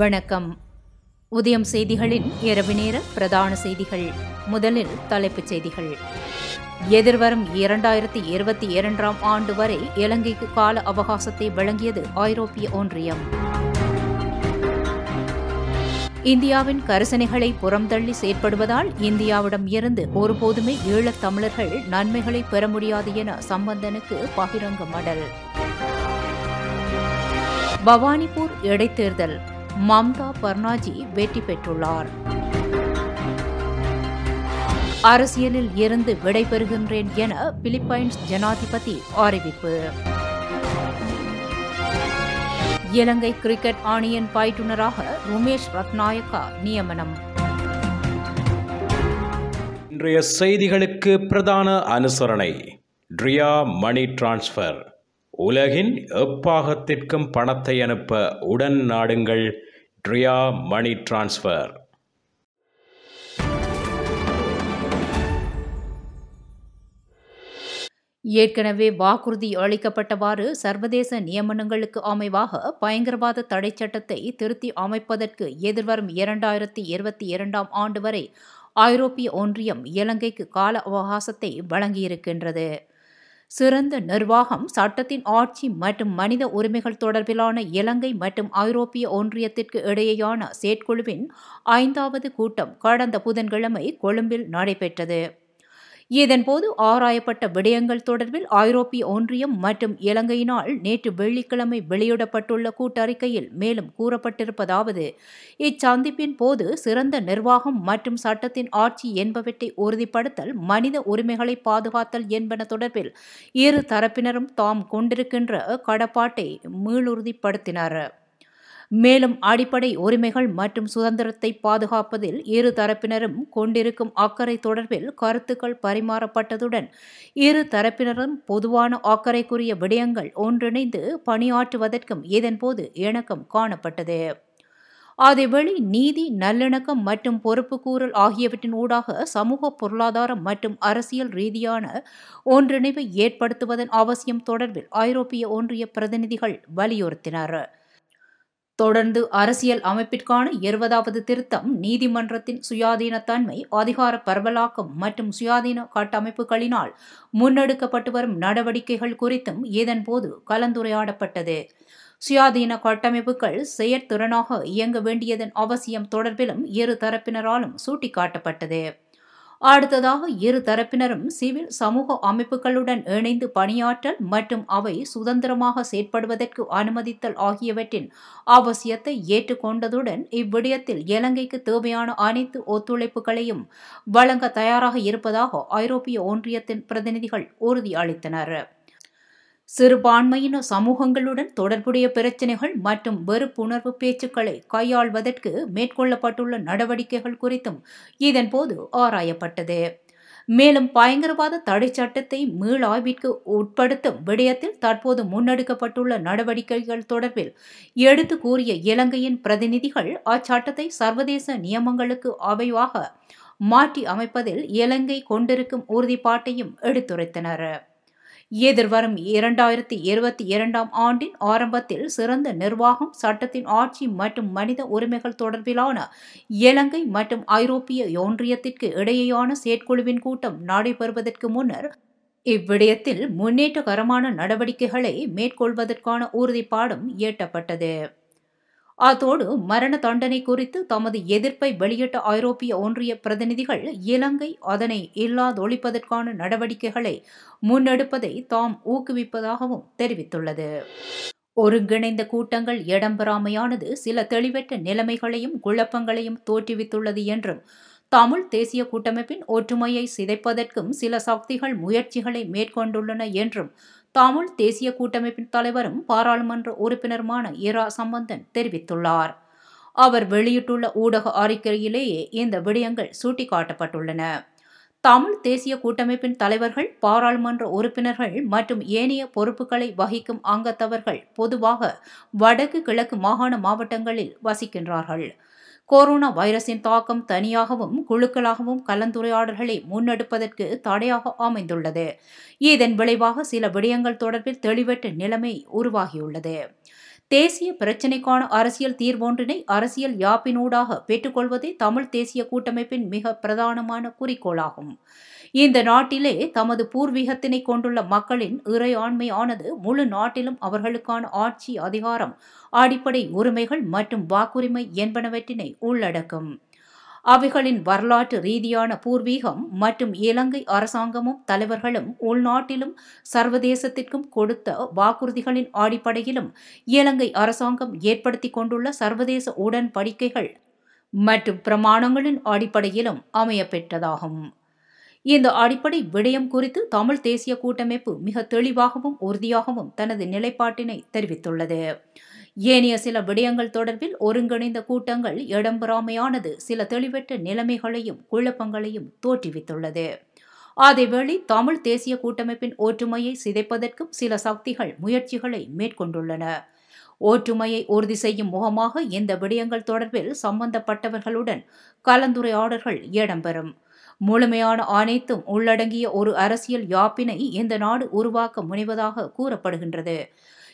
வணக்கம். உதயம் செய்திகளின் இரவு நேர பிரதான செய்திகள். முதலில் தலைப்புச் செய்திகள். எதிர்வரும் 2022 ஆண்டு வரை இலங்கைக்கு கால அவகாசத்தை வழங்கியது ஐரோப்பிய ஒன்றியம். இந்தியாவின் கரிசனைகளை புறம்தள்ளி செயற்படுவதால் இந்தியாவிடம் இருந்து ஒருபோதுமே ஈழத் தமிழர்கள் நன்மைகளை பெற முடியாது என சம்பந்தனுக்கு பகிரங்க மடல். பவானிபூர் இடைத்தேர்தல், மம்தா பர்னாஜி வெற்றி பெற்றுள்ளார். அரசியலில் இருந்து விடைபெறுகின்றேன் என பிலிப்பைன்ஸ் ஜனாதிபதி அறிவிப்பு. இலங்கை கிரிக்கெட் அணியின் பயிற்றுநராக உமேஷ் ரத்நாயக்கா நியமனம். இன்றைய செய்திகளுக்கு பிரதான அனுசரணை ட்ரியா மணி டிரான்ஸ்ஃபர். உலகின் எப்பாகத்திற்கும் பணத்தை அனுப்ப உடன் நாடுங்கள் ட்ரியா மணி டிரான்ஸ்ஃபர். ஏற்கனவே வாக்குறுதி அளிக்கப்பட்டவாறு சர்வதேச நியமனங்களுக்கு அமைவாக பயங்கரவாத தடை சட்டத்தை திருத்தி அமைப்பதற்கு எதிர்வரும் 2022 ஆண்டு வரை ஐரோப்பிய ஒன்றியம் இலங்கைக்கு கால அவகாசத்தை வழங்கியிருக்கின்றது. சிறந்த நிர்வாகம், சட்டத்தின் ஆட்சி மற்றும் மனித உரிமைகள் தொடர்பிலான இலங்கை மற்றும் ஐரோப்பிய ஒன்றியத்திற்கு இடையேயான செயற்குழுவின் 5வது கூட்டம் கடந்த புதன்கிழமை கொழும்பில் நடைபெற்றது. இதன்போது ஆராயப்பட்ட விடயங்கள் தொடர்பில் ஐரோப்பிய ஒன்றியம் மற்றும் இலங்கையினால் நேற்று வெள்ளிக்கிழமை வெளியிடப்பட்டுள்ள கூட்டறிக்கையில் மேலும் கூறப்பட்டிருப்பதாவது: இச்சந்திப்பின் போது சிறந்த நிர்வாகம் மற்றும் சட்டத்தின் ஆட்சி என்பவற்றை உறுதிப்படுத்தல், மனித உரிமைகளை பாதுகாத்தல் என்பன தொடர்பில் இரு தரப்பினரும் தாம் கொண்டிருக்கின்ற கடப்பாட்டை மீளுறுதிப்படுத்தினர். மேலும் அடிப்படை உரிமைகள் மற்றும் சுதந்திரத்தை பாதுகாப்பதில் இரு தரப்பினரும் கொண்டிருக்கும் அக்கறை தொடர்பில் கருத்துக்கள் பரிமாறப்பட்டதுடன் இரு தரப்பினரும் பொதுவான அக்கறைக்குரிய விடயங்கள் ஒன்றிணைந்து பணியாற்றுவதற்கும் இதன்போது இணக்கம் காணப்பட்டது. அதேவேளை நீதி, நல்லிணக்கம் மற்றும் பொறுப்புக்கூறல் ஆகியவற்றின் ஊடாக சமூக, பொருளாதார மற்றும் அரசியல் ரீதியான ஒன்றிணைவை ஏற்படுத்துவதன் அவசியம் தொடர்பில் ஐரோப்பிய ஒன்றிய பிரதிநிதிகள் வலியுறுத்தினர். தொடர்ந்து அரசியல் அமைப்பிற்கான 20வது திருத்தம், நீதிமன்றத்தின் சுயாதீனத்தன்மை, அதிகார பரவலாக்கம் மற்றும் சுயாதீன கட்டமைப்புகளினால் முன்னெடுக்கப்பட்டு வரும் நடவடிக்கைகள் குறித்தும் இதன்போது கலந்துரையாடப்பட்டது. சுயாதீன கட்டமைப்புகள் செயற்திறனாக இயங்க வேண்டியதன் அவசியம் தொடர்பிலும் இரு தரப்பினராலும் சுட்டிக்காட்டப்பட்டது. அடுத்ததாக இரு தரப்பினரும் சிவில் சமூக அமைப்புகளுடன் இணைந்து பணியாற்றல் மற்றும் அவை சுதந்திரமாக செயற்படுவதற்கு அனுமதித்தல் ஆகியவற்றின் அவசியத்தை ஏற்றுக்கொண்டதுடன் இவ்விடயத்தில் இலங்கைக்கு தேவையான அனைத்து ஒத்துழைப்புகளையும் வழங்க தயாராக இருப்பதாக ஐரோப்பிய ஒன்றியத்தின் பிரதிநிதிகள் உறுதியளித்தனர். சிறுபான்மையின சமூகங்களுடன் தொடர்புடைய பிரச்சினைகள் மற்றும் வெறுப்புணர்வு பேச்சுக்களை கையாள்வதற்கு மேற்கொள்ளப்பட்டுள்ள நடவடிக்கைகள் குறித்தும் இதன்போது ஆராயப்பட்டது. மேலும் பயங்கரவாத தடை சட்டத்தை மீளாய்விற்கு உட்படுத்தும் விடயத்தில் தற்போது முன்னெடுக்கப்பட்டுள்ள நடவடிக்கைகள் தொடர்பில் எடுத்து கூறிய இலங்கையின் பிரதிநிதிகள் அச்சட்டத்தை சர்வதேச நியமங்களுக்கு அமைவாக மாற்றி அமைப்பதில் இலங்கை கொண்டிருக்கும் உறுதிப்பாட்டையும் எடுத்துரைத்தனர். எதிர்வரும் 2022 ஆண்டின் ஆரம்பத்தில் சிறந்த நிர்வாகம், சட்டத்தின் ஆட்சி மற்றும் மனித உரிமைகள் தொடர்பிலான இலங்கை மற்றும் ஐரோப்பிய ஒன்றியத்திற்கு இடையேயான செயற்குழுவின் கூட்டம் நடைபெறுவதற்கு முன்னர் இவ்விடயத்தில் முன்னேற்றகரமான நடவடிக்கைகளை மேற்கொள்வதற்கான உறுதிப்பாடும் எட்டப்பட்டது. அத்தோடு மரண தண்டனை குறித்து தமது எதிர்ப்பை வெளியிட்ட ஐரோப்பிய ஒன்றிய பிரதிநிதிகள் இலங்கை அதனை இல்லாதொழிப்பதற்கான நடவடிக்கைகளை முன்னெடுப்பதை தாம் ஊக்குவிப்பதாகவும் தெரிவித்துள்ளது. ஒருங்கிணைந்த கூட்டங்கள் இடம்பெறாமையானது சில தெளிவற்ற நிலைமைகளையும் குழப்பங்களையும் தோற்றுவித்துள்ளது என்றும், தமிழ் தேசிய கூட்டமைப்பின் ஒற்றுமையை சிதைப்பதற்கும் சில சக்திகள் முயற்சிகளை மேற்கொண்டுள்ளன என்றும் தமிழ் தேசிய கூட்டமைப்பின் தலைவரும் பாராளுமன்ற உறுப்பினருமான இரா சம்பந்தன் தெரிவித்துள்ளார். அவர் வெளியிட்டுள்ள ஊடக அறிக்கையிலேயே இந்த விடயங்கள் சுட்டிக்காட்டப்பட்டுள்ளன. தமிழ் தேசிய கூட்டமைப்பின் தலைவர்கள், பாராளுமன்ற உறுப்பினர்கள் மற்றும் ஏனைய பொறுப்புகளை வகிக்கும் அங்கத்தவர்கள் பொதுவாக வடக்கு கிழக்கு மாகாண மாவட்டங்களில் வசிக்கின்றார்கள். கொரோனா வைரஸின் தாக்கம் தனியாகவும் குழுக்களாகவும் கலந்துரையாடல்களை முன்னெடுப்பதற்கு தடையாக அமைந்துள்ளது. இதன் விளைவாக சில விடயங்கள் தொடர்பில் தெளிவற்ற நிலைமை உருவாகியுள்ளது. தேசிய பிரச்சினைக்கான அரசியல் தீர்வொன்றினை அரசியல் யாப்பினூடாக பெற்றுக்கொள்வதே தமிழ் தேசிய கூட்டமைப்பின் மிக பிரதானமான குறிக்கோளாகும். இந்த நாட்டிலே தமது பூர்வீகத்தினை கொண்டுள்ள மக்களின் இறையாண்மையானது முழு நாட்டிலும் அவர்களுக்கான ஆட்சி அதிகாரம், அடிப்படை உரிமைகள் மற்றும் வாக்குரிமை என்பனவற்றினை உள்ளடக்கும். அவைகளின் வரலாற்று ரீதியான பூர்வீகம் மற்றும் இலங்கை அரசாங்கமும் தலைவர்களும் உள்நாட்டிலும் சர்வதேசத்திற்கும் கொடுத்த வாக்குறுதிகளின் அடிப்படையிலும் இலங்கை அரசாங்கம் ஏற்படுத்தி கொண்டுள்ள சர்வதேச உடன்படிக்கைகள் மற்றும் பிரமாணங்களின் அடிப்படையிலும் அமையப்பெற்றதாகும். இந்த அடிப்படை விடயம் குறித்து தமிழ் தேசிய கூட்டமைப்பு மிக தெளிவாகவும் உறுதியாகவும் தனது நிலைப்பாட்டினை தெரிவித்துள்ளது. ஏனைய சில விடயங்கள் தொடர்பில் ஒருங்கிணைந்த கூட்டங்கள் இடம்பெறாமையானது சில தெளிவற்ற நிலைமைகளையும் குழப்பங்களையும் தோற்றுவித்துள்ளது. அதேவேளை தமிழ் தேசிய கூட்டமைப்பின் ஒற்றுமையை சிதைப்பதற்கும் சில சக்திகள் முயற்சிகளை மேற்கொண்டுள்ளன. ஒற்றுமையை உறுதி செய்யும் முகமாக இந்த விடயங்கள் தொடர்பில் சம்பந்தப்பட்டவர்களுடன் கலந்துரையாடல்கள் இடம்பெறும். முழுமையான அனைத்தும் உள்ளடங்கிய ஒரு அரசியல் யாப்பினை இந்த நாடு உருவாக்க முனைவதாக கூறப்படுகின்றது.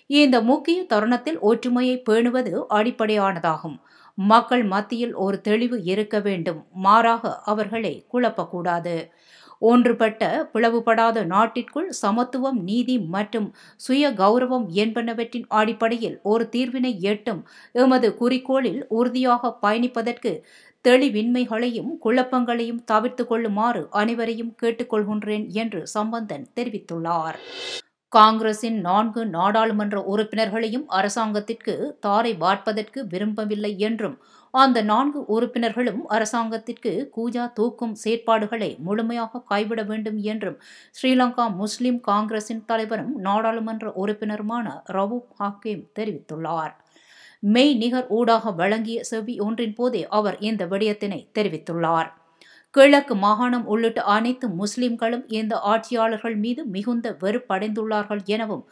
இந்த முக்கிய தருணத்தில் ஒற்றுமையை பேணுவது அடிப்படையானதாகும். மக்கள் மத்தியில் ஒரு தெளிவு இருக்க வேண்டும். மாறாக அவர்களை குழப்பக்கூடாது. ஒன்றுபட்ட பிளவுபடாத நாட்டிற்குள் சமத்துவம், நீதி மற்றும் சுய கௌரவம் என்பனவற்றின் அடிப்படையில் ஒரு தீர்வினை எட்டும் எமது குறிக்கோளில் உறுதியாக பயணிப்பதற்கு தெளிவின்மைகளையும் குழப்பங்களையும் தவிர்த்து கொள்ளுமாறு அனைவரையும் கேட்டுக்கொள்கின்றேன் என்று சம்பந்தன் தெரிவித்துள்ளார். காங்கிரசின் 4 நாடாளுமன்ற உறுப்பினர்களையும் அரசாங்கத்திற்கு தாரை வார்ப்பதற்கு விரும்பவில்லை என்றும் அந்த 4 உறுப்பினர்களும் அரசாங்கத்திற்கு கூஜா தூக்கும் செயற்பாடுகளை முழுமையாக கைவிட வேண்டும் என்றும் ஸ்ரீலங்கா முஸ்லிம் காங்கிரசின் தலைவரும் நாடாளுமன்ற உறுப்பினருமான ரவூப் ஹக்கீம் தெரிவித்துள்ளார். மெய் நிகர் ஊடாக வழங்கிய செவி ஒன்றின் போதே அவர் இந்த விடயத்தினை தெரிவித்துள்ளார். கிழக்கு மாகாணம் உள்ளிட்ட அனைத்து முஸ்லிம்களும் இந்த ஆட்சியாளர்கள் மீது மிகுந்த வெறுப்படைந்துள்ளார்கள் எனவும்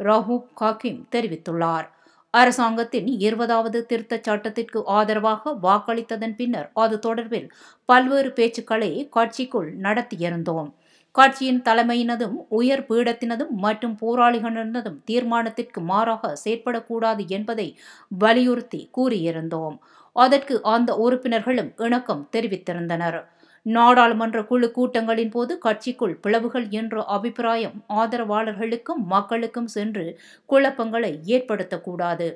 ரவூப் ஹக்கீம் தெரிவித்துள்ளார். அரசாங்கத்தின் 20வது திருத்தச் சட்டத்திற்கு ஆதரவாக வாக்களித்ததன் பின்னர் அது தொடர்பில் பல்வேறு பேச்சுக்களை கட்சிக்குள் நடத்தியிருந்தோம். கட்சியின் தலைமையினதும் உயர் பீடத்தினதும் மற்றும் போராளிகளினதும் தீர்மானத்திற்கு மாறாக செயற்படக்கூடாது என்பதை வலியுறுத்தி கூறியிருந்தோம். அதற்கு அந்த உறுப்பினர்களும் இணக்கம் தெரிவித்திருந்தனர். நாடாளுமன்ற குழு கூட்டங்களின் போது கட்சிக்குள் பிளவுகள் என்ற அபிப்பிராயம் ஆதரவாளர்களுக்கும் மக்களுக்கும் சென்று குழப்பங்களை ஏற்படுத்தக்கூடாது.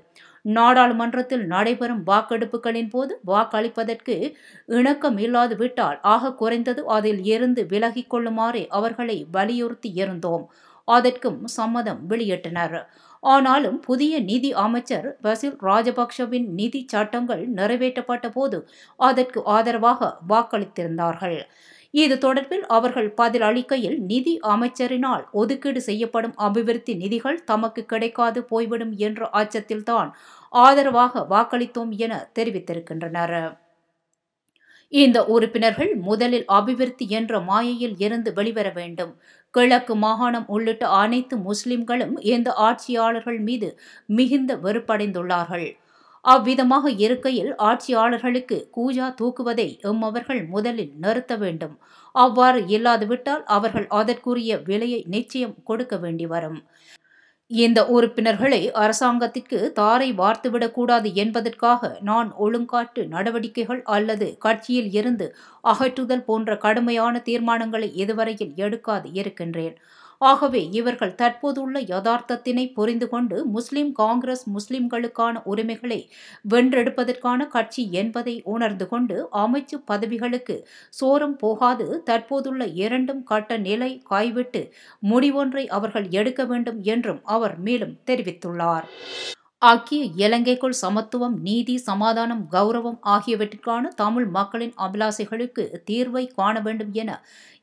நாடாளுமன்றத்தில் நடைபெறும் வாக்கெடுப்புகளின் போது வாக்களிப்பதற்கு இணக்கம் இல்லாது விட்டால் ஆக குறைந்தது அதில் இருந்து விலகிக் கொள்ளுமாறே அவர்களை வலியுறுத்தி இருந்தோம். அதற்கும் சம்மதம் வெளியிட்டனர். ஆனாலும் புதிய நிதி அமைச்சர் பசில் ராஜபக்ஷவின் நிதி சட்டங்கள் நிறைவேற்றப்பட்ட போது அதற்கு ஆதரவாக வாக்களித்திருந்தார்கள். இது தொடர்பில் அவர்கள் பதில் அளிக்கையில் நிதி அமைச்சரினால் ஒதுக்கீடு செய்யப்படும் அபிவிருத்தி நிதிகள் தமக்கு கிடைக்காது போய்விடும் என்ற அச்சத்தில்தான் ஆதரவாக வாக்களித்தோம் என தெரிவித்திருக்கின்றனர். இந்த உறுப்பினர்கள் முதலில் அபிவிருத்தி என்ற மாயையில் இருந்து வெளிவர வேண்டும். கிழக்கு மாகாணம் உள்ளிட்ட அனைத்து முஸ்லிம்களும் இந்த ஆட்சியாளர்கள் மீது மிகுந்த வெறுப்படைந்துள்ளார்கள். அவ்விதமாக இருக்கையில் ஆட்சியாளர்களுக்கு கூஜா தூக்குவதை எம்மவர்கள் முதலில் நிறுத்த வேண்டும். அவ்வாறு இல்லாதுவிட்டால் அவர்கள் அதற்குரிய விலையை நிச்சயம் கொடுக்க வேண்டி வரும். இந்த உறுப்பினர்களை அரசாங்கத்திற்கு தாரை வார்த்துவிடக்கூடாது என்பதற்காக நான் ஒழுங்காற்று நடவடிக்கைகள் அல்லது கட்சியில் இருந்து அகற்றுதல் போன்ற கடுமையான தீர்மானங்களை இதுவரையில் எடுக்காது இருக்கின்றேன். ஆகவே இவர்கள் தற்போதுள்ள யதார்த்தத்தினை புரிந்து கொண்டு முஸ்லிம் காங்கிரஸ் முஸ்லிம்களுக்கான உரிமைகளை வென்றெடுப்பதற்கான கட்சி என்பதை உணர்ந்து கொண்டு அமைச்சு பதவிகளுக்கு சோரம் போகாது தற்போதுள்ள 2 கட்ட நிலை கைவிட்டு முடிவொன்றை அவர்கள் எடுக்க வேண்டும் என்றும் அவர் மேலும் தெரிவித்துள்ளார். ஐக்கிய இலங்கைக்குள் சமத்துவம், நீதி, சமாதானம், கௌரவம் ஆகியவற்றிற்கான தமிழ் மக்களின் அபிலாசைகளுக்கு தீர்வை காண வேண்டும் என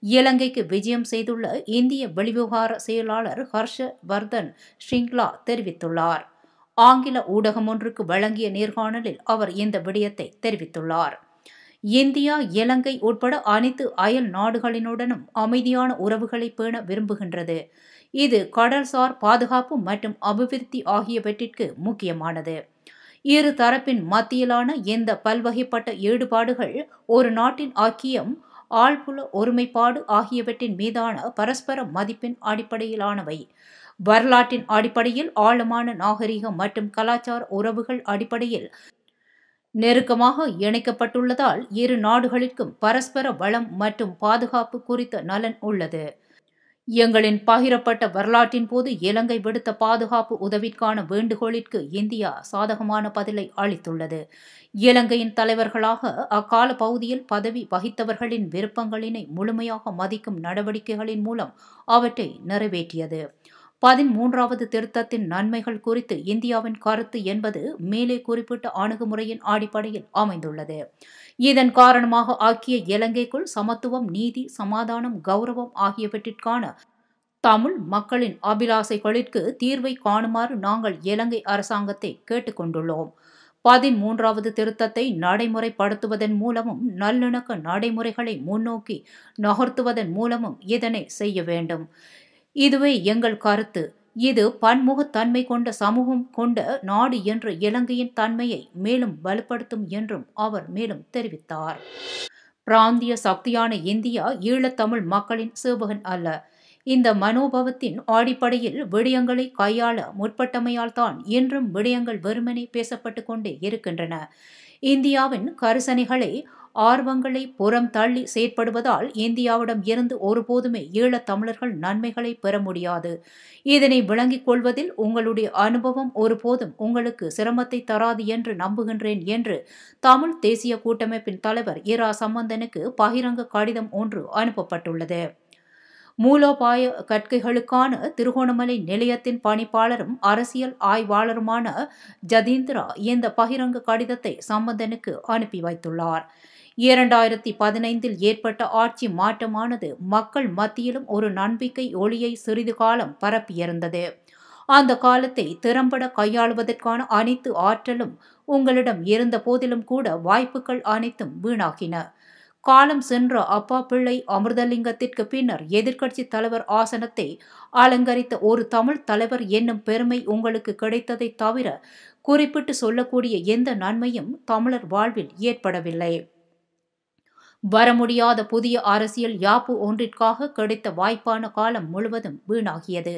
இலங்கைக்கு விஜயம் செய்துள்ள இந்திய வெளிவிவகார செயலாளர் ஹர்ஷ வர்தன் ஷ்ரிங்லா தெரிவித்துள்ளார். ஆங்கில ஊடகம் ஒன்றுக்கு வழங்கிய நேர்காணலில் அவர் இந்த விடயத்தை தெரிவித்துள்ளார். இந்தியா, இலங்கை உட்பட அனைத்து அயல் நாடுகளினுடனும் அமைதியான உறவுகளை பேண விரும்புகின்றது. இது கடல்சார் பாதுகாப்பு மற்றும் அபிவிருத்தி ஆகியவற்றிற்கு முக்கியமானது. இரு தரப்பின் மத்தியிலான இந்த பல்வகைப்பட்ட ஈடுபாடுகள் ஒரு நாட்டின் ஐக்கியம், ஆழ்புல ஒருமைப்பாடு ஆகியவற்றின் மீதான பரஸ்பர மதிப்பின் அடிப்படையிலானவை. வரலாற்றின் அடிப்படையில் ஆழமான நாகரிகம் மற்றும் கலாச்சார உறவுகள் அடிப்படையில் நெருக்கமாக இணைக்கப்பட்டுள்ளதால் இரு நாடுகளிற்கும் பரஸ்பர வளம் மற்றும் பாதுகாப்பு குறித்த நலன் உள்ளது. எங்களின் பகிரப்பட்ட வரலாற்றின் போது இலங்கை விடுத்த பாதுகாப்பு உதவிக்கான வேண்டுகோளிற்கு இந்தியா சாதகமான பதிலை அளித்துள்ளது. இலங்கையின் தலைவர்களாக அக்கால பகுதியில் பதவி வகித்தவர்களின் விருப்பங்களினை முழுமையாக மதிக்கும் நடவடிக்கைகளின் மூலம் அவற்றை நிறைவேற்றியது. 13வது திருத்தத்தின் நன்மைகள் குறித்து இந்தியாவின் கருத்து என்பது மேலே குறிப்பிட்ட அணுகுமுறையின் அடிப்படையில் அமைந்துள்ளது. இதன் காரணமாக ஐக்கிய இலங்கைக்குள் சமத்துவம், நீதி, சமாதானம், கௌரவம் ஆகியவற்றிற்கான தமிழ் மக்களின் அபிலாசைகளிற்கு தீர்வை காணுமாறு நாங்கள் இலங்கை அரசாங்கத்தை கேட்டுக்கொண்டுள்ளோம். 13வது திருத்தத்தை நடைமுறைப்படுத்துவதன் மூலமும் நல்லிணக்க நடைமுறைகளை முன்னோக்கி நகர்த்துவதன் மூலமும் இதனை செய்ய வேண்டும். இதுவே எங்கள் கருத்து. இது பன்முகத்தன்மை கொண்ட சமூகம் கொண்ட நாடு என்ற இலங்கையின் தன்மையை மேலும் வலுப்படுத்தும் என்றும் அவர் மேலும் தெரிவித்தார். பிராந்திய சக்தியான இந்தியா ஈழத்தமிழ் மக்களின் சேவகன் அல்ல. இந்த மனோபாவத்தின் அடிப்படையில் விடயங்களை கையாள முற்பட்டமையால் தான் இன்றும் விடயங்கள் வெறுமனே பேசப்பட்டு கொண்டே இருக்கின்றன. இந்தியாவின் கரிசனைகளை ஆர்வங்களை புறம் தள்ளி செயற்படுவதால் இந்தியாவிடம் இருந்து ஒருபோதுமே ஈழத் தமிழர்கள் நன்மைகளை பெற முடியாது. இதனை விளங்கிக் கொள்வதில் உங்களுடைய அனுபவம் ஒருபோதும் உங்களுக்கு சிரமத்தை தராது என்று நம்புகின்றேன் என்று தமிழ் தேசிய கூட்டமைப்பின் தலைவர் இரா சம்பந்தனுக்கு பகிரங்க கடிதம் ஒன்று அனுப்பப்பட்டுள்ளது. மூலோபாய கற்கைகளுக்கான திருகோணமலை நிலையத்தின் பணிப்பாளரும் அரசியல் ஆய்வாளருமான ஜதீந்திரா இந்த பகிரங்க கடிதத்தை சம்பந்தனுக்கு அனுப்பி வைத்துள்ளார். 2015 ஏற்பட்ட ஆட்சி மாற்றமானது மக்கள் மத்தியிலும் ஒரு நம்பிக்கை ஒளியை சிறிது காலம் பரப்பியிருந்தது. அந்த காலத்தை திறம்பட கையாளுவதற்கான அனைத்து ஆற்றலும் உங்களிடம் இருந்த போதிலும் கூட வாய்ப்புகள் அனைத்தும் வீணாகின. காலம் சென்ற அப்பா பிள்ளை அமிர்தலிங்கத்திற்கு பின்னர் எதிர்க்கட்சி தலைவர் ஆசனத்தை அலங்கரித்த ஒரு தமிழ் தலைவர் என்னும் பெருமை உங்களுக்கு கிடைத்ததை தவிர குறிப்பிட்டு சொல்லக்கூடிய எந்த நன்மையும் தமிழர் வாழ்வில் ஏற்படவில்லை. வர முடியாத புதிய அரசியல் யாப்பு ஒன்றிற்காக கிடைத்த வாய்ப்பான காலம் முழுவதும் வீணாகியது.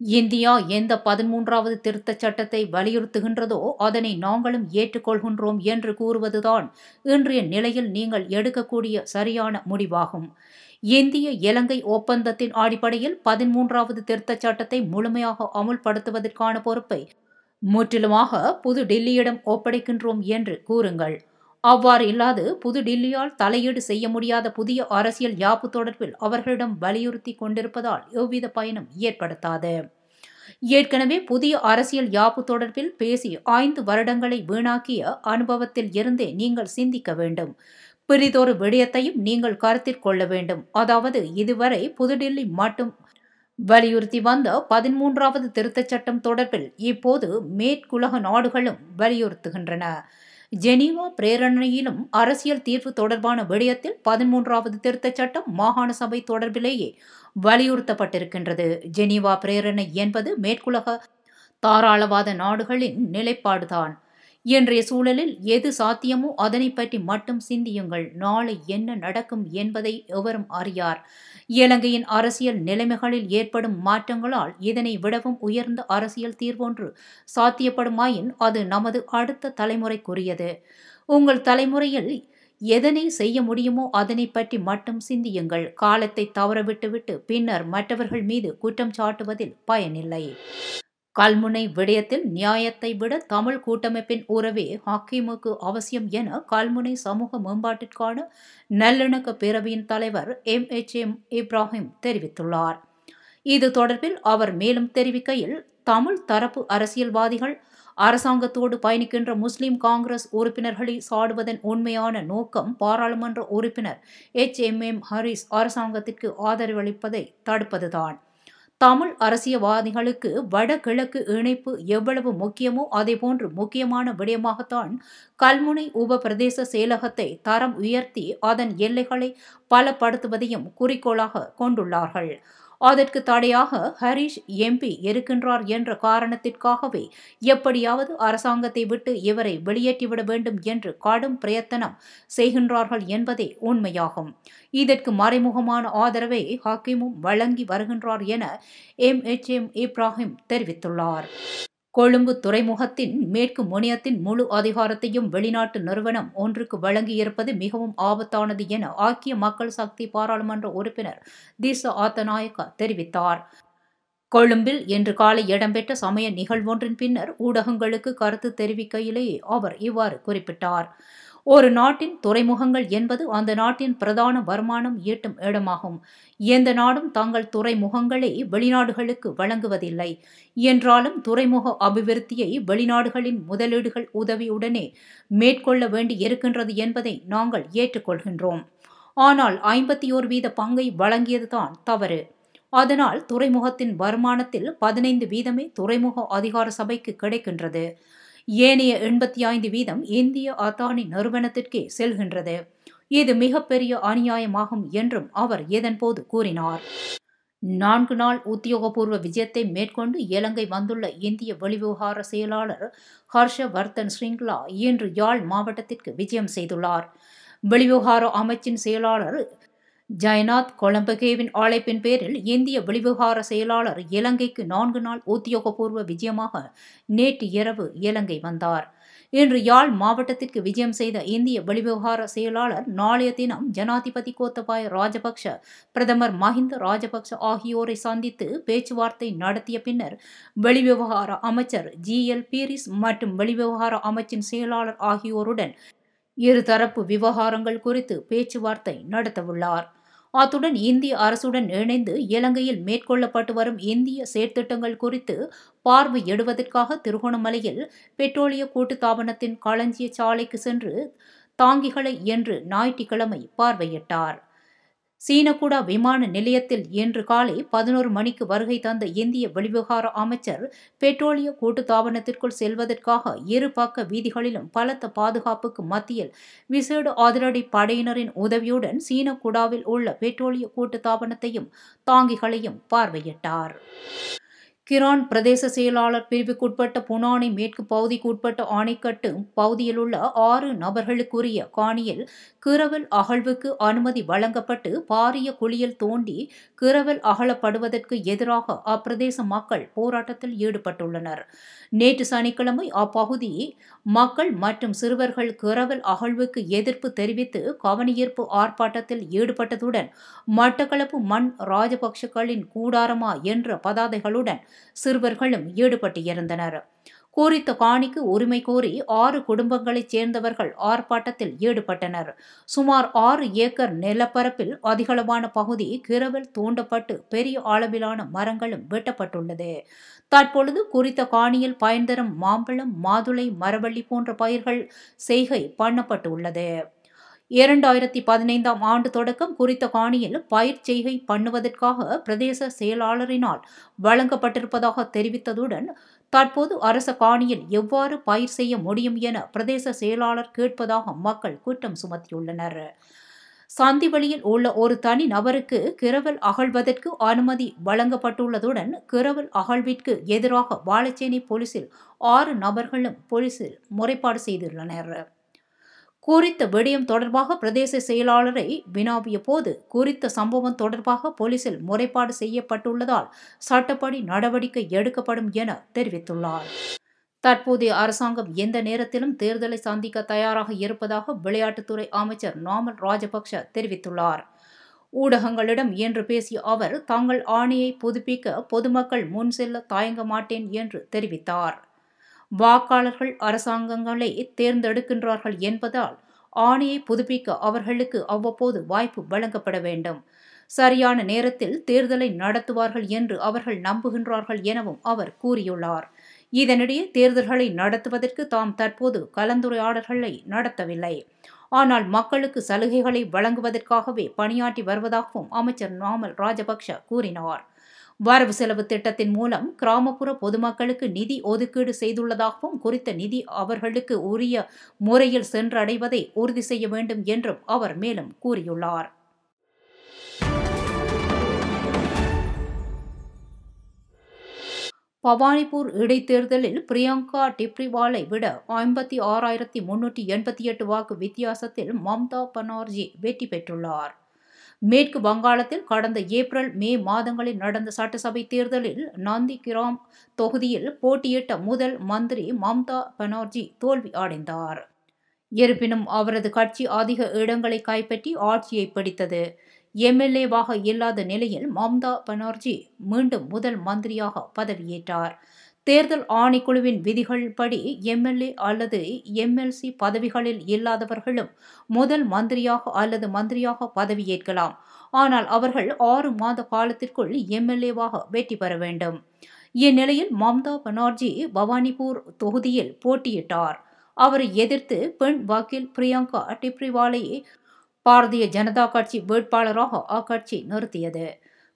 இந்தியா எந்த 13வது திருத்தச் சட்டத்தை வலியுறுத்துகின்றதோ அதனை நாங்களும் ஏற்றுக்கொள்கின்றோம் என்று கூறுவதுதான் இன்றைய நிலையில் நீங்கள் எடுக்கக்கூடிய சரியான முடிவாகும். இந்திய இலங்கை ஒப்பந்தத்தின் அடிப்படையில் 13வது திருத்தச் சட்டத்தை முழுமையாக அமுல்படுத்துவதற்கான பொறுப்பை முற்றிலுமாக புது டில்லியிடம் ஒப்படைக்கின்றோம் என்று கூறுங்கள். அவ்வாறு இல்லாது புதுடில்லியால் தலையீடு செய்ய முடியாத புதிய அரசியல் யாப்பு தொடர்பில் அவர்களிடம் வலியுறுத்தி கொண்டிருப்பதால் எவ்வித பயனும் ஏற்படுத்தாது. ஏற்கனவே புதிய அரசியல் யாப்பு தொடர்பில் பேசி 5 வருடங்களை வீணாக்கிய அனுபவத்தில் இருந்தே நீங்கள் சிந்திக்க வேண்டும். பிறிதொரு விடயத்தையும் நீங்கள் கருத்தில் கொள்ள வேண்டும். அதாவது இதுவரை புதுடில்லி மட்டும் வலியுறுத்தி வந்த 13வது திருத்தச் சட்டம் தொடர்பில் இப்போது மேற்குலக நாடுகளும் வலியுறுத்துகின்றன. ஜெனீவா பிரேரணையிலும் அரசியல் தீர்வு தொடர்பான விடயத்தில் 13வது திருத்தச் சட்டம் மாகாண சபை தொடர்பிலேயே வலியுறுத்தப்பட்டிருக்கின்றது. ஜெனீவா பிரேரணை என்பது மேற்குலக தாராளவாத நாடுகளின் நிலைப்பாடுதான். இன்றைய சூழலில் எது சாத்தியமோ அதனை பற்றி மட்டும் சிந்தியுங்கள். நாளை என்ன நடக்கும் என்பதை எவரும் அறியார். இலங்கையின் அரசியல் நிலைமைகளில் ஏற்படும் மாற்றங்களால் இதனை விடவும் உயர்ந்த அரசியல் தீர்வொன்று சாத்தியப்படுமாயின் அது நமது அடுத்த தலைமுறைக்குரியது. உங்கள் தலைமுறையில் எதனை செய்ய முடியுமோ அதனை பற்றி மட்டும் சிந்தியுங்கள். காலத்தை தவறவிட்டுவிட்டு பின்னர் மற்றவர்கள் மீது குற்றம் சாட்டுவதில் பயனில்லை. கல்முனை விடயத்தில் நியாயத்தை விட தமிழ் கூட்டமைப்பின் உறவே ஹக்கீமுக்கு அவசியம் என கல்முனை சமூக மேம்பாட்டிற்கான நல்லிணக்க பேரவையின் தலைவர் MHM இப்ராஹிம் தெரிவித்துள்ளார். இது தொடர்பில் அவர் மேலும் தெரிவிக்கையில், தமிழ் தரப்பு அரசியல்வாதிகள் அரசாங்கத்தோடு பயணிக்கின்ற முஸ்லிம் காங்கிரஸ் உறுப்பினர்களை சாடுவதன் உண்மையான நோக்கம் பாராளுமன்ற உறுப்பினர் HMM ஹரிஸ் அரசாங்கத்திற்கு ஆதரவளிப்பதை தடுப்பதுதான். தமிழ் அரசியல்வாதிகளுக்கு வடகிழக்கு இணைப்பு எவ்வளவு முக்கியமோ அதேபோன்று முக்கியமான விடயமாகத்தான் கல்முனை உப பிரதேச செயலகத்தை தரம் உயர்த்தி அதன் எல்லைகளை பலப்படுத்துவதையும் குறிக்கோளாக கொண்டுள்ளார்கள். அதற்கு தடையாக ஹரீஷ் எம்பி இருக்கின்றார் என்ற காரணத்திற்காகவே எப்படியாவது அரசாங்கத்தை விட்டு இவரை வெளியேற்றிவிட வேண்டும் என்று கடும் பிரயத்தனம் செய்கின்றார்கள் என்பதே உண்மையாகும். இதற்கு மறைமுகமான ஆதரவை ஹக்கீமும் வழங்கி வருகின்றார் என MHM இப்ராஹிம் தெரிவித்துள்ளார். கொழும்பு துறைமுகத்தின் மேற்கு முனையத்தின் முழு அதிகாரத்தையும் வெளிநாட்டு நிறுவனம் ஒன்றுக்கு வழங்கியிருப்பது மிகவும் ஆபத்தானது என ஐக்கிய மக்கள் சக்தி பாராளுமன்ற உறுப்பினர் திஸ்ஸ ஆத்தநாயக்க தெரிவித்தார். கொழும்பில் இன்று காலை இடம்பெற்ற சமய நிகழ்வொன்றின் பின்னர் ஊடகங்களுக்கு கருத்து தெரிவிக்கையிலேயே அவர் இவ்வாறு குறிப்பிட்டார். ஒரு நாட்டின் துறைமுகங்கள் என்பது அந்த நாட்டின் பிரதான வருமானம் ஈட்டும் இடமாகும். எந்த நாடும் தங்கள் துறைமுகங்களை வெளிநாடுகளுக்கு வழங்குவதில்லை. என்றாலும் துறைமுக அபிவிருத்தியை வெளிநாடுகளின் முதலீடுகள் உதவியுடனே மேற்கொள்ள வேண்டி இருக்கின்றது என்பதை நாங்கள் ஏற்றுக்கொள்கின்றோம். ஆனால் 51% பங்கை வழங்கியதுதான் தவறு. அதனால் துறைமுகத்தின் வருமானத்தில் 15% துறைமுக அதிகார சபைக்கு கிடைக்கின்றது. ஏனைய 85% இந்திய அத்தானி நிறுவனத்திற்கே செல்கின்றது. இது மிகப்பெரிய அநியாயமாகும் என்றும் அவர் இதன்போது கூறினார். 4 நாள் உத்தியோகபூர்வ விஜயத்தை மேற்கொண்டு இலங்கை வந்துள்ள இந்திய வெளிவிவகார செயலாளர் ஹர்ஷவர்தன் ஸ்ரிங்லா இன்று யாழ் மாவட்டத்திற்கு விஜயம் செய்துள்ளார். வெளிவிவகார அமைச்சின் செயலாளர் ஜெயநாத் கொலம்பகேவின் அழைப்பின் பேரில் இந்திய வெளிவிவகார செயலாளர் இலங்கைக்கு 4 நாள் உத்தியோகபூர்வ விஜயமாக நேற்று இரவு இலங்கை வந்தார். இன்று யாழ் மாவட்டத்திற்கு விஜயம் செய்த இந்திய வெளிவிவகார செயலாளர் நாளைய தினம் ஜனாதிபதி கோத்தபாய ராஜபக்ஷ, பிரதமர் மஹிந்த ராஜபக்ஷ ஆகியோரை சந்தித்து பேச்சுவார்த்தை நடத்திய பின்னர் வெளிவிவகார அமைச்சர் GL பீரிஸ் மற்றும் வெளிவிவகார அமைச்சின் செயலாளர் ஆகியோருடன் இருதரப்பு விவகாரங்கள் குறித்து பேச்சுவார்த்தை நடத்தவுள்ளார். அத்துடன் இந்திய அரசுடன் இணைந்து இலங்கையில் மேற்கொள்ளப்பட்டு வரும் இந்திய செயற்திட்டங்கள் குறித்து பார்வையிடுவதற்காக திருகோணமலையில் பெட்ரோலிய கூட்டுத்தாபனத்தின் களஞ்சிய சாலைக்கு சென்று தாங்கிகளை இன்று ஞாயிற்றுக்கிழமை பார்வையிட்டார். சீனகுடா விமான நிலையத்தில் இன்று காலை 11 மணிக்கு வருகை தந்த இந்திய வெளிவிவகார அமைச்சர் பெட்ரோலிய கூட்டுத்தாபனத்திற்குள் செல்வதற்காக இரு பக்க வீதிகளிலும் பலத்த பாதுகாப்புக்கு மத்தியில் விசேட அதிரடி படையினரின் உதவியுடன் சீனகுடாவில் உள்ள பெட்ரோலிய கூட்டுத்தாபனத்தையும் தாங்கிகளையும் பார்வையிட்டார். கிரான் பிரதேச செயலாளர் பிரிவுக்குட்பட்ட புனானை மேற்கு பகுதிக்குட்பட்ட ஆணைக்கட்டு பகுதியில் உள்ள 6 நபர்களுக்குரிய காணியில் கிரவல் அகழ்வுக்கு அனுமதி வழங்கப்பட்டு பாரிய குழியில் தோண்டி கிரவல் அகழப்படுவதற்கு எதிராக அப்பிரதேச மக்கள் போராட்டத்தில் ஈடுபட்டுள்ளனர். நேற்று சனிக்கிழமை அப்பகுதி மக்கள் மற்றும் சிறுவர்கள் கிரவல் அகழ்வுக்கு எதிர்ப்பு தெரிவித்து கவனஈர்ப்பு ஆர்ப்பாட்டத்தில் ஈடுபட்டதுடன் மட்டக்களப்பு மண் ராஜபக்ஷக்களின் கூடாரமா என்ற பதாதைகளுடன் சிறுவர்களும் ஈடுபட்டிருந்தனர். குறித்த காணிக்கு உரிமை கோரி 6 குடும்பங்களைச் சேர்ந்தவர்கள் ஆர்ப்பாட்டத்தில் ஈடுபட்டனர். சுமார் 6 ஏக்கர் நிலப்பரப்பில் அதிகளவான பகுதி கிரவல் தோண்டப்பட்டு பெரிய அளவிலான மரங்களும் வெட்டப்பட்டுள்ளது. தற்பொழுது குறித்த காணியில் பயன் தரும் மாம்பழம், மாதுளை, மரவள்ளி போன்ற பயிர்கள் செய்கை பண்ணப்பட்டுள்ளது. 2015ஆம் ஆண்டு தொடக்கம் குறித்த காணியில் பயிர் செய்கை பண்ணுவதற்காக பிரதேச செயலாளரினால் வழங்கப்பட்டிருப்பதாக தெரிவித்ததுடன் தற்போது அரச காணியில் எவ்வாறு பயிர் செய்ய முடியும் என பிரதேச செயலாளர் கேட்பதாக மக்கள் குற்றம் சுமத்தியுள்ளனர். சந்திவெளியில் உள்ள ஒரு தனி நபருக்கு கிரவல் அகழ்வதற்கு அனுமதி வழங்கப்பட்டுள்ளதுடன் கிரவல் அகழ்விற்கு எதிராக வாழைச்சேனை போலீசில் 6 நபர்களும் போலீசில் முறைப்பாடு செய்துள்ளனர். குறித்த விடயம் தொடர்பாக பிரதேச செயலாளரை வினாவிய போது குறித்த சம்பவம் தொடர்பாக போலீசில் முறைப்பாடு செய்யப்பட்டுள்ளதால் சட்டப்படி நடவடிக்கை எடுக்கப்படும் என தெரிவித்துள்ளார். தற்போதைய அரசாங்கம் எந்த நேரத்திலும் தேர்தலை சந்திக்க தயாராக இருப்பதாக விளையாட்டுத்துறை அமைச்சர் நாமல் ராஜபக்ஷ தெரிவித்துள்ளார். ஊடகங்களிடம் இன்று பேசிய அவர் தங்கள் ஆணையை புதுப்பிக்க பொதுமக்கள் முன் செல்ல தயங்க மாட்டேன் என்று தெரிவித்தார். வாக்காளர்கள் அரசாங்கங்களை தேர்ந்தெடுக்கின்றார்கள் என்பதால் ஆணையை புதுப்பிக்க அவர்களுக்கு அவ்வப்போது வாய்ப்பு வழங்கப்பட வேண்டும். சரியான நேரத்தில் தேர்தலை நடத்துவார்கள் என்று அவர்கள் நம்புகின்றார்கள் எனவும் அவர் கூறியுள்ளார். இதனிடையே தேர்தல்களை நடத்துவதற்கு தாம் தற்போது கலந்துரையாடல்களை நடத்தவில்லை. ஆனால் மக்களுக்கு சலுகைகளை வழங்குவதற்காகவே பணியாற்றி வருவதாகவும் அமைச்சர் நாமல் ராஜபக்ஷ கூறினார். வரவு செலவு திட்டத்தின் மூலம் கிராமப்புற பொதுமக்களுக்கு நிதி ஒதுக்கீடு செய்துள்ளதாகவும் குறித்த நிதி அவர்களுக்கு உரிய முறையில் சென்றடைவதை உறுதி செய்ய வேண்டும் என்றும் அவர் மேலும் கூறியுள்ளார். பவானிபூர் இடைத்தேர்தலில் பிரியங்கா டிப்ரிவாலை விட 56,388 வாக்கு வித்தியாசத்தில் மம்தா பானர்ஜி வெற்றி பெற்றுள்ளார். மேற்கு வங்காளத்தில் கடந்த ஏப்ரல் மே மாதங்களில் நடந்த சட்டசபை தேர்தலில் நந்திகிராம் தொகுதியில் போட்டியிட்ட முதல் மந்திரி மம்தா பானர்ஜி தோல்வி அடைந்தார். இருப்பினும் அவரது கட்சி அதிக இடங்களை கைப்பற்றி ஆட்சியை பிடித்தது. எம்எல்ஏவாக இல்லாத நிலையில் மம்தா பானர்ஜி மீண்டும் முதல் மந்திரியாக பதவியேற்றார். தேர்தல் ஆணைக்குழுவின் விதிகள்படி எம்எல்ஏ அல்லது எம்எல்சி பதவிகளில் இல்லாதவர்களும் முதல் மந்திரியாக அல்லது மந்திரியாக பதவியேற்கலாம். ஆனால் அவர்கள் 6 மாத காலத்திற்குள் எம்எல்ஏவாக வெற்றி பெற வேண்டும். இந்நிலையில் மம்தா பானர்ஜி பவானிபூர் தொகுதியில் போட்டியிட்டார். அவரை எதிர்த்து பெண் வக்கீல் பிரியங்கா டிப்ரிவாலையை பாரதிய ஜனதா கட்சி வேட்பாளராக அக்கட்சி நிறுத்தியது.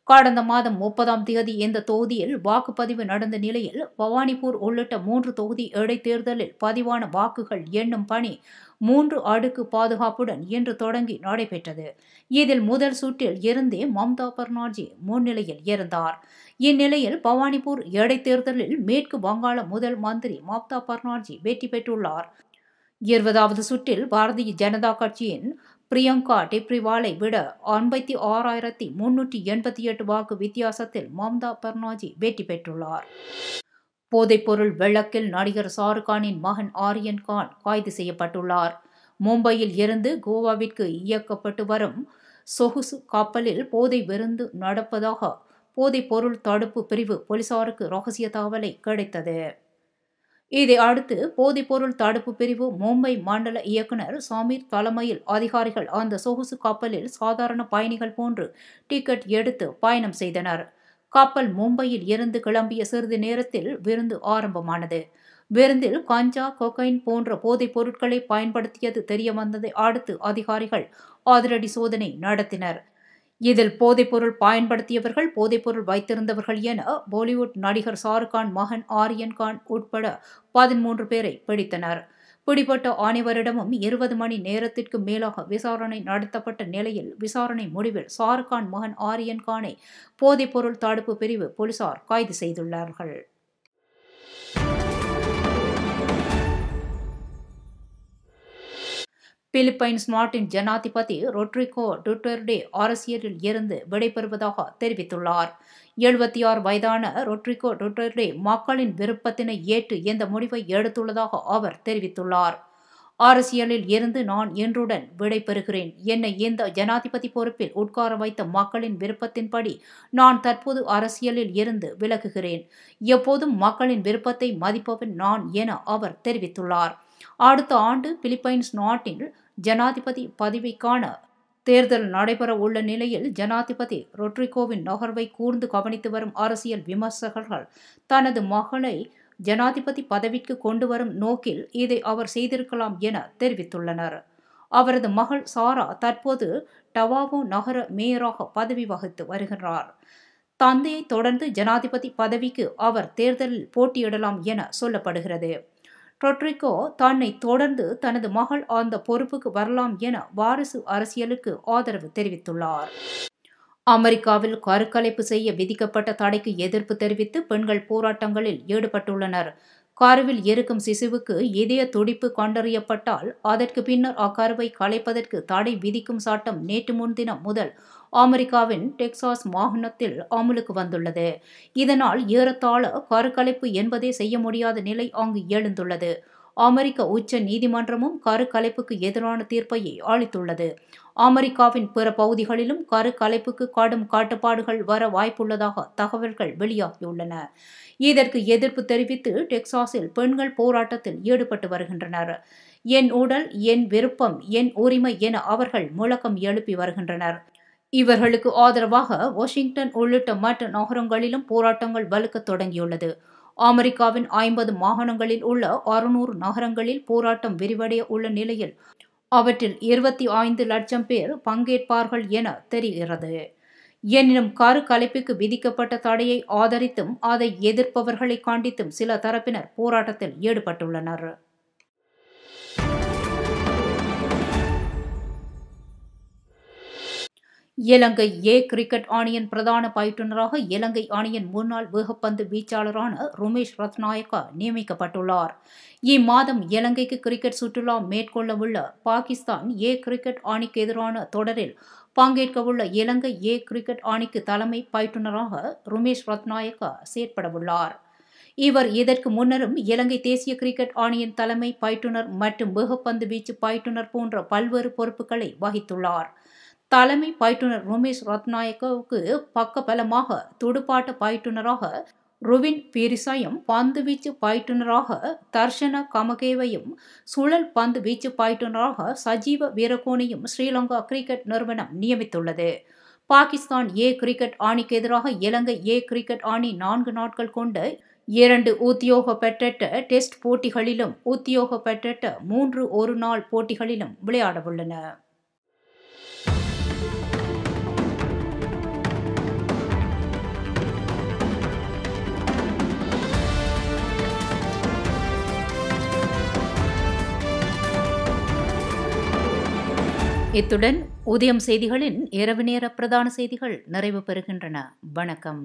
கடந்த மாதம் 30ஆம் தேதி இந்த தொகுதியில் வாக்குப்பதிவு நடந்த நிலையில் பவானிபூர் உள்ளிட்ட 3 தொகுதி இடைத்தேர்தலில் பதிவான வாக்குகள் எண்ணும் பணி 3 அடுக்கு பாதுகாப்புடன் இன்று தொடங்கி நடைபெற்றது. இதில் முதல் சுற்றில் இருந்தே மம்தா பானர்ஜி முன்னிலையில் இருந்தார். இந்நிலையில் பவானிபூர் இடைத்தேர்தலில் மேற்கு வங்காள முதல் மந்திரி மம்தா பானர்ஜி வெற்றி பெற்றுள்ளார். 20வது சுற்றில் பாரதிய ஜனதா கட்சியின் பிரியங்கா டிப்ரிவாலை விட 56,388 வாக்கு வித்தியாசத்தில் மம்தா பானர்ஜி வெற்றி பெற்றுள்ளார். போதைப்பொருள் வழக்கில் நடிகர் ஷாருக்கானின் மகன் ஆரியன் கான் கைது செய்யப்பட்டுள்ளார். மும்பையில் இருந்து கோவாவிற்கு இயக்கப்பட்டு வரும் சொகுசு கப்பலில் போதை விருந்து நடப்பதாக போதைப்பொருள் தடுப்பு பிரிவு போலீசாருக்கு ரகசிய தகவலை கிடைத்தது. இதை அடுத்து போதைப்பொருள் தடுப்பு பிரிவு மும்பை மண்டல இயக்குனர் சமீர் தலைமையில் அதிகாரிகள் அந்த சொகுசு கப்பலில் சாதாரண பயணிகள் போன்று டிக்கெட் எடுத்து பயணம் செய்தனர். கப்பல் மும்பையில் இருந்து கிளம்பிய சிறிது நேரத்தில் விருந்து ஆரம்பமானது. விருந்தில் கஞ்சா, கொகைன் போன்ற போதைப் பொருட்களை பயன்படுத்தியது தெரியவந்ததை அடுத்து அதிகாரிகள் அதிரடி சோதனை நடத்தினர். இதில் போதைப்பொருள் பயன்படுத்தியவர்கள், போதைப்பொருள் வைத்திருந்தவர்கள் என பாலிவுட் நடிகர் ஷாருக்கான் மகன் ஆரியன் கான் உட்பட 13 பேரை பிடித்தனர். பிடிபட்ட அனைவரிடமும் 20 மணி நேரத்திற்கு மேலாக விசாரணை நடத்தப்பட்ட நிலையில் விசாரணை முடிவில் ஷாருக்கான் மகன் ஆரியன் கானை போதைப்பொருள் தடுப்பு பிரிவு போலீசார் கைது செய்துள்ளார்கள். பிலிப்பைன்ஸ் நாட்டின் ஜனாதிபதி ரொட்ரிகோ டுட்டெர்டே அரசியலில் இருந்து விடைபெறுவதாக தெரிவித்துள்ளார். 76 வயதான ரொட்ரிகோ டுட்டெர்டே மக்களின் விருப்பத்தினை ஏற்று இந்த முடிவை எடுத்துள்ளதாக அவர் தெரிவித்துள்ளார். அரசியலில் இருந்து நான் இன்றுடன் விடைபெறுகிறேன். என்னை இந்த ஜனாதிபதி பொறுப்பில் உட்கார வைத்த மக்களின் விருப்பத்தின்படி நான் தற்போது அரசியலில் இருந்து விலகுகிறேன். எப்போதும் மக்களின் விருப்பத்தை மதிப்பவன் நான் என அவர் தெரிவித்துள்ளார். அடுத்த ஆண்டு பிலிப்பைன்ஸ் நாட்டில் ஜனாதிபதி பதவிக்கான தேர்தல் நடைபெற உள்ள நிலையில் ஜனாதிபதி ரொட்ரிகோவின் நகர்வை கூர்ந்து கவனித்து வரும் அரசியல் விமர்சகர்கள் தனது மகளை ஜனாதிபதி பதவிக்கு கொண்டு வரும் நோக்கில் இதை அவர் செய்திருக்கலாம் என தெரிவித்துள்ளனர். அவரது மகள் சாரா தற்போது டவாவோ நகர மேயராக பதவி வகித்து வருகிறார். தந்தையை தொடர்ந்து ஜனாதிபதி பதவிக்கு அவர் தேர்தலில் போட்டியிடலாம் என சொல்லப்படுகிறது. ரொட்ரிகோ தன்னை தொடர்ந்து தனது மகள் அந்த பொறுப்புக்கு வரலாம் என வாரிசு அரசியலுக்கு ஆதரவு தெரிவித்துள்ளார். அமெரிக்காவில் கருக்கலைப்பு செய்ய விதிக்கப்பட்ட தடைக்கு எதிர்ப்பு தெரிவித்து பெண்கள் போராட்டங்களில் ஈடுபட்டுள்ளனர். கருவில் இருக்கும் சிசுவுக்கு இதய துடிப்பு கண்டறியப்பட்டால் அதற்கு பின்னர் அக்கருவை கலைப்பதற்கு தடை விதிக்கும் சட்டம் நேற்று முன்தினம் முதல் அமெரிக்காவின் டெக்சாஸ் மாகாணத்தில் அமலுக்கு வந்துள்ளது. இதனால் ஏறத்தாழ கருக்கலைப்பு என்பதே செய்ய முடியாத நிலை அங்கு எழுந்துள்ளது. அமெரிக்க உச்ச நீதிமன்றமும் கருக்கலைப்புக்கு எதிரான தீர்ப்பையை அளித்துள்ளது. அமெரிக்காவின் பிற பகுதிகளிலும் கருக்கலைப்புக்கு கடும் கட்டுப்பாடுகள் வர வாய்ப்புள்ளதாக தகவல்கள் வெளியாகியுள்ளன. இதற்கு எதிர்ப்பு தெரிவித்து டெக்சாஸில் பெண்கள் போராட்டத்தில் ஈடுபட்டு வருகின்றனர். என் உடல், என் விருப்பம், என் உரிமை என அவர்கள் முழக்கம் எழுப்பி வருகின்றனர். இவர்களுக்கு ஆதரவாக வாஷிங்டன் உள்ளிட்ட மற்ற நகரங்களிலும் போராட்டங்கள் வலுக்கத் தொடங்கியுள்ளது. அமெரிக்காவின் 50 மாகாணங்களில் உள்ள 600 நகரங்களில் போராட்டம் விரிவடைய உள்ள நிலையில் அவற்றில் 25 லட்சம் பேர் பங்கேற்பார்கள் என தெரிகிறது. எனினும் கருக்கலைப்புக்கு விதிக்கப்பட்ட தடையை ஆதரித்தும் அதை எதிர்ப்பவர்களை கண்டித்தும் சில தரப்பினர் போராட்டத்தில் ஈடுபட்டுள்ளனர். இலங்கை ஏ கிரிக்கெட் அணியின் பிரதான பயிற்றுநராக இலங்கை அணியின் முன்னாள் வேகப்பந்து வீச்சாளரான ருமேஷ் ரத்நாயக்கா நியமிக்கப்பட்டுள்ளார். இம்மாதம் இலங்கைக்கு கிரிக்கெட் சுற்றுலா மேற்கொள்ளவுள்ள பாகிஸ்தான் ஏ கிரிக்கெட் அணிக்கு எதிரான தொடரில் பங்கேற்கவுள்ள இலங்கை ஏ கிரிக்கெட் அணிக்கு தலைமை பயிற்றுநராக ருமேஷ் ரத்நாயக்கா செயற்படவுள்ளார். இவர் இதற்கு முன்னரும் இலங்கை தேசிய கிரிக்கெட் அணியின் தலைமை பயிற்றுநர் மற்றும் வேகப்பந்து வீச்சு பயிற்றுநர் போன்ற பல்வேறு பொறுப்புகளை வகித்துள்ளார். தலைமை பயிற்றுநர் ருமேஷ் ரத்நாயக்கவுக்கு பக்கபலமாக துடுப்பாட்ட பயிற்றுநராக ருவின் பீரிஸையும், பந்துவீச்சு பயிற்றுநராக தர்ஷன கமகேவையும், சுழல் பந்து வீச்சு பயிற்றுநராக சஜீவ வீரகோனையும் ஸ்ரீலங்கா கிரிக்கெட் நிறுவனம் நியமித்துள்ளது. பாகிஸ்தான் ஏ கிரிக்கெட் அணிக்கு எதிராக இலங்கை ஏ கிரிக்கெட் அணி 4 நாட்கள் கொண்ட 2 உத்தியோகபெற்ற டெஸ்ட் போட்டிகளிலும் உத்தியோகபெற்ற 3 ஒருநாள் போட்டிகளிலும் விளையாடவுள்ளன. இத்துடன் உதயம் செய்திகளின் இரவு நேர பிரதான செய்திகள் நிறைவு பெறுகின்றன. வணக்கம்.